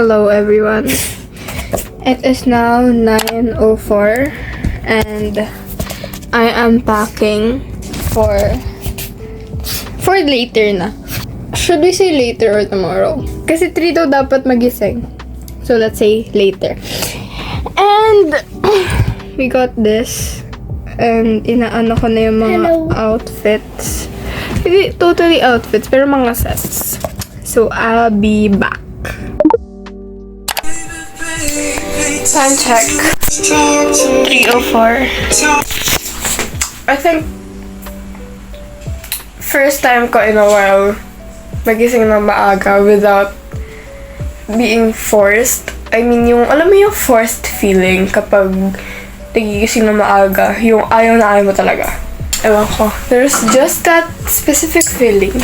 Hello everyone. It is now 9:04 and I am packing for later na. Should we say later or tomorrow? Kasi 3 daw dapat magising. So let's say later. And we got this. And inaano ko na yung mga outfits. Hindi totally outfits, pero mga sets. So I'll be back. Time check. 3:04. I think first time ko in a while magising ng maaga without being forced. I mean, alam mo yung forced feeling kapag nagigising ng maaga, yung ayaw na ayaw mo talaga. Ewan ko. There's just that specific feeling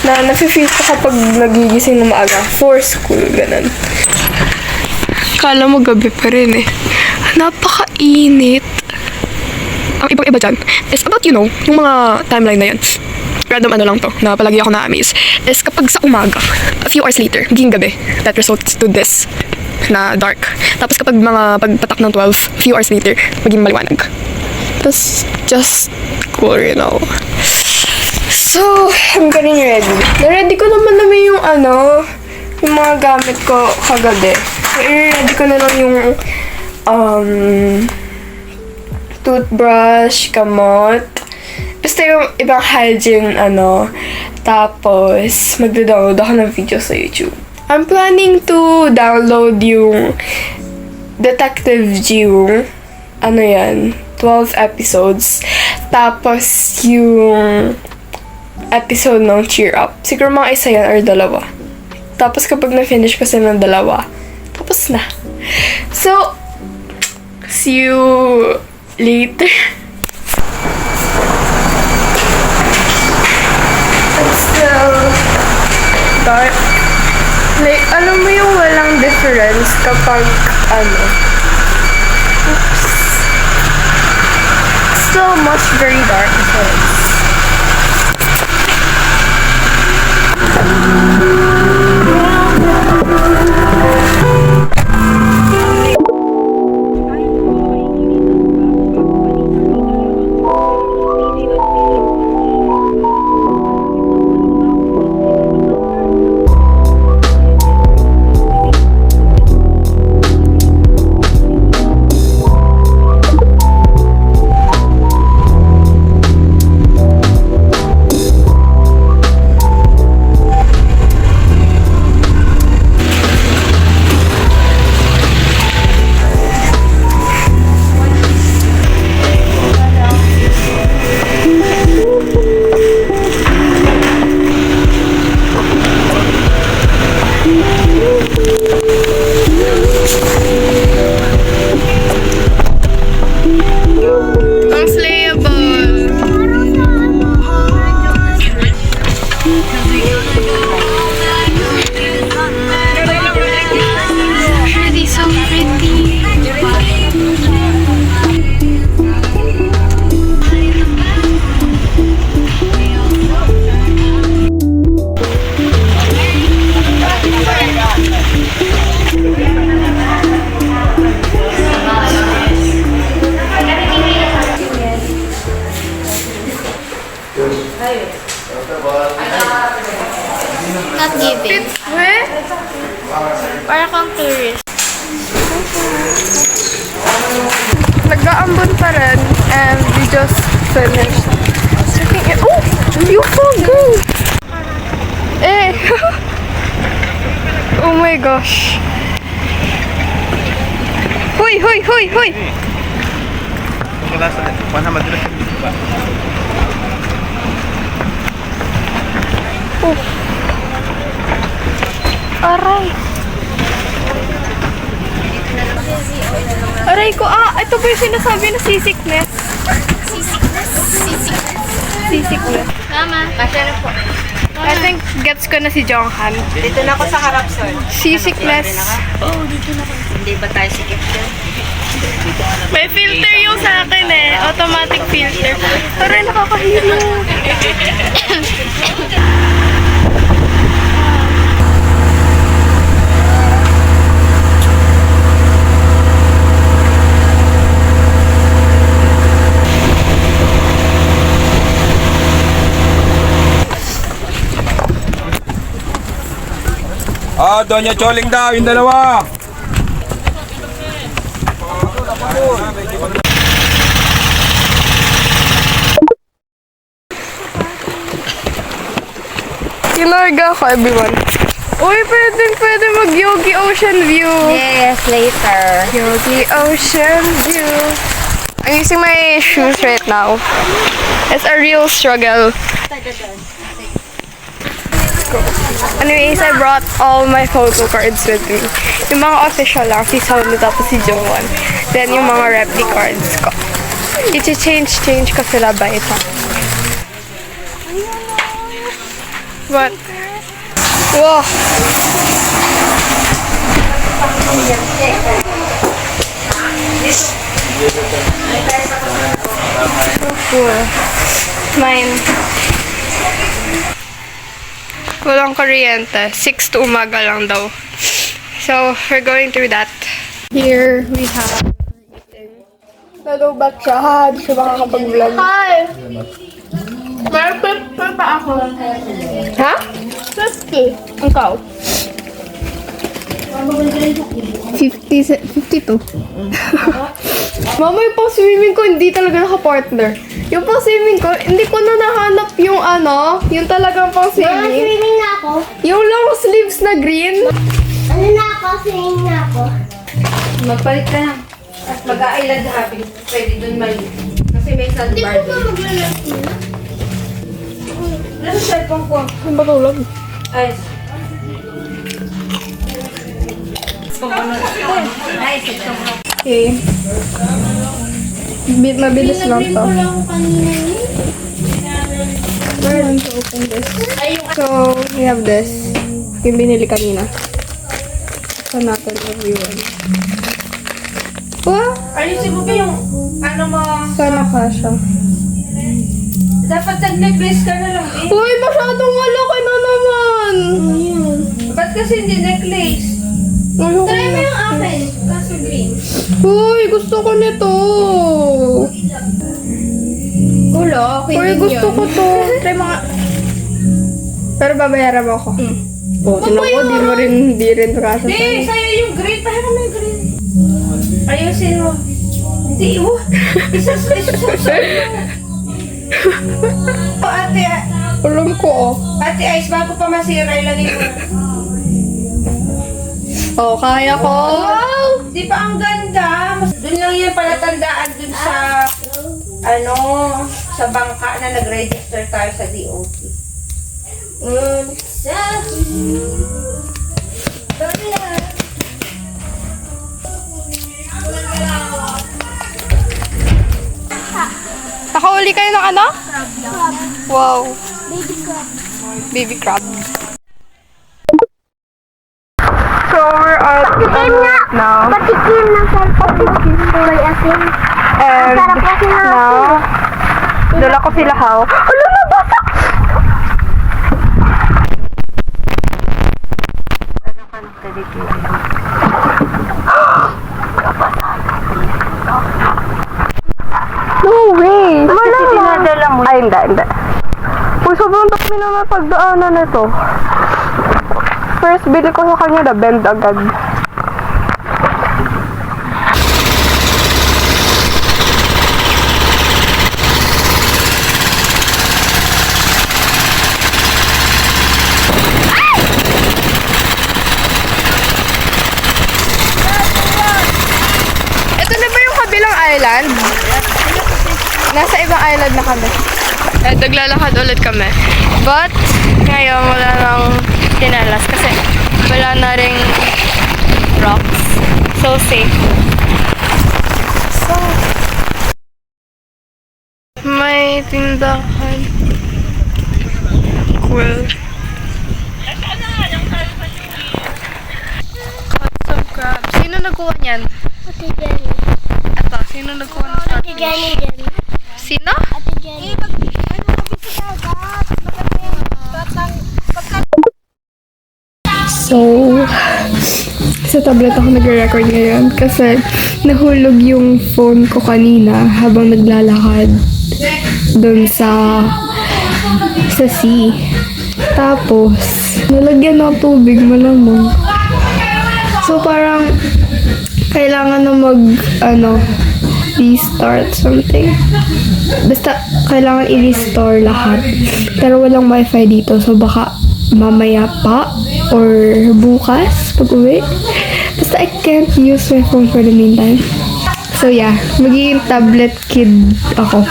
na nafe-feel ko kapag nagigising ng maaga for school, ganun. Kala mo gabi pa rin eh. Napakainit. Ang ibang-iba dyan is about, yung mga timeline na yan. Random ano lang to, na palagi ako na-amaze. Is kapag sa umaga, a few hours later, maging gabi, that results to this, na dark. Tapos kapag mga pagpatak ng 12, few hours later, maging maliwanag. Tapos, just cool, So, I'm getting ready. Na-ready ko naman yung yung mga gamit ko kagabi. I-ready ko na lang yung toothbrush, kamot, basta yung ibang hygiene, tapos magda-download ako ng video sa YouTube. I'm planning to download yung Detective Jiwoo, 12 episodes, tapos yung episode ng Cheer Up. Siguro mga isa yan or dalawa. Tapos kapag na-finish ko sila ng dalawa, tapos na. So, see you later. It's still dark. Like, alam mo yung walang difference kapag, oops. Still much very dark difference. Not giving. Para kang tourist. Nag-aambon pa rin and we just finished. Oh! Beautiful girl! Oh my gosh. Hoy! Oh. Aray. Aray ko, ito ba yung sinasabi na seasickness? Seasickness. Tama. Kasya na po. I think gets ko na si Jonghan. Dito na ako sa harap, sir. Seasickness. Oh, dito na kayo. Hindi ba tayo sikip dyan? May filter yung sa akin automatic filter. Aray, nakakahilo. Doña Choling daw, yung dalawa. Kinarga ako, everyone. Uy, pwede mag-Yogi Ocean View. Yes, later. Yogi Ocean View. I'm using my shoes right now. It's a real struggle. Anyways, I brought all my photo cards with me. Yung mga official lang, si Sony tapos si Jongwon. Then yung mga repli cards ko. I-change ko sila ba ito? What? Wow! So cool. Mine. Walang kuryente. 6 to umaga lang daw. So, we're going through that. Here, we have eating. Nalubat siya. Di siya makakapag-vlog. Hi! May pepper pa ako. Ha? 50. Ikaw? 52. Mama, yung pang swimming ko, hindi talaga naka-partner. Yung pang swimming ko, hindi ko na nahanap yung yung talagang pang swimming. Swimming na ako. Yung long sleeves na green. Ano na ako? Swimming na ako. Magpalit ka na. At mag-a-island hopping. Pwede dun mali. Kasi may Hindi ko sandbar pa dun. maglalap na. Ano sa cellphone ko? Ang batulog. Ay. Okay. Mabilis lang to. Wala ako kanina eh. We're going to open this. So, we have this. Yung binili kanina. So, natin everyone. Wow! Ayusin mo ba yung ano mo? Sana kasha. Dapat nag-necklace ka na lang eh. Uy, masyadong malaki na naman! Ba't kasi hindi necklace? Ayoko Try mo na. yung akin. Kaso green. Uy, gusto ko nito! Ulo, okay Uy, din gusto yun. ko to. Try mo nga. Pero babayaran mo ako. Oh, tinan mo, di rin kasha Hindi, sa'yo. sa'yo yung green. Paano mo yung green? Ayusin mo. Hindi, Ate, Alam ko, oh. Ate Ice, bago pa masira, ilagay mo. Oh, kaya ko. Wow! Di ba ang ganda? Doon lang yan palatandaan dun sa, sa bangka na nag-register tayo sa DOT. Nakauli kayo ng ano? Wow. Baby crab. Baby crab. So, we're at right now. Patikim ng cellphone mo. May asin. And Sarap kasi na now, dala ko sila how. Ano na, bata? No way! Kasi dinadala mo. Ay, hindi. Uy, sobrang dami na pagdaanan na to. First, bili ko sa kanya na bend agad. Ito na ba yung kabilang island? Nasa ibang island na kami. At naglalakad ulit kami. But, ngayon wala nang tinalas kasi wala na ring rocks. So safe. So, may tindahan. Cool. Caught some crabs. Sino nagkuha niyan? Ate Jenny. Ito, sino nagkuha ng Ate Jenny starfish? din. Sino? Ate Jenny. So, sa tablet ako nagre-record ngayon kasi nahulog yung phone ko kanina habang naglalakad doon sa sea. Tapos, nalagyan ng tubig malamang. So, parang, kailangan na restart something. Basta, kailangan i-restore lahat. Pero walang wifi dito, so baka mamaya pa or bukas pag uwi. Basta I can't use my phone for the meantime. So yeah, magiging tablet kid ako.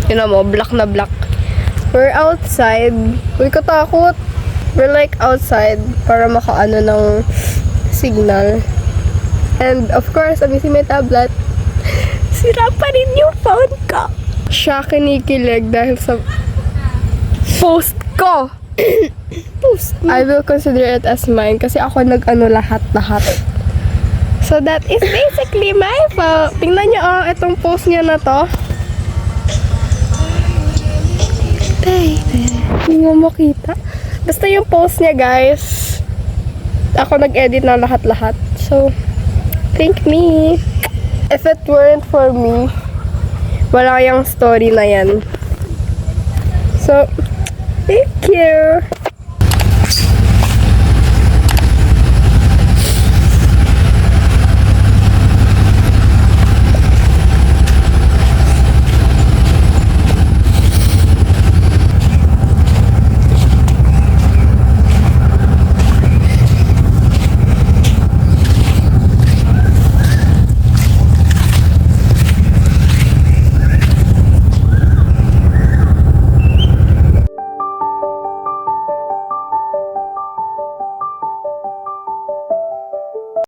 Yun na mo, black na black. We're outside. Uy, katakot. We're like outside para makaano ng signal. And of course, I'm using my tablet. Sira pa rin yung phone ko. Siya kinikilig dahil sa post ko. Post. I will consider it as mine kasi ako nag-ano lahat-lahat. So that is basically my fault. Tingnan niyo itong post niya na to. Baby. Hindi mo makita. Basta yung post niya, guys. Ako nag-edit na lahat-lahat. So, thank me. If it weren't for me, wala yung story na yan. So, thank you.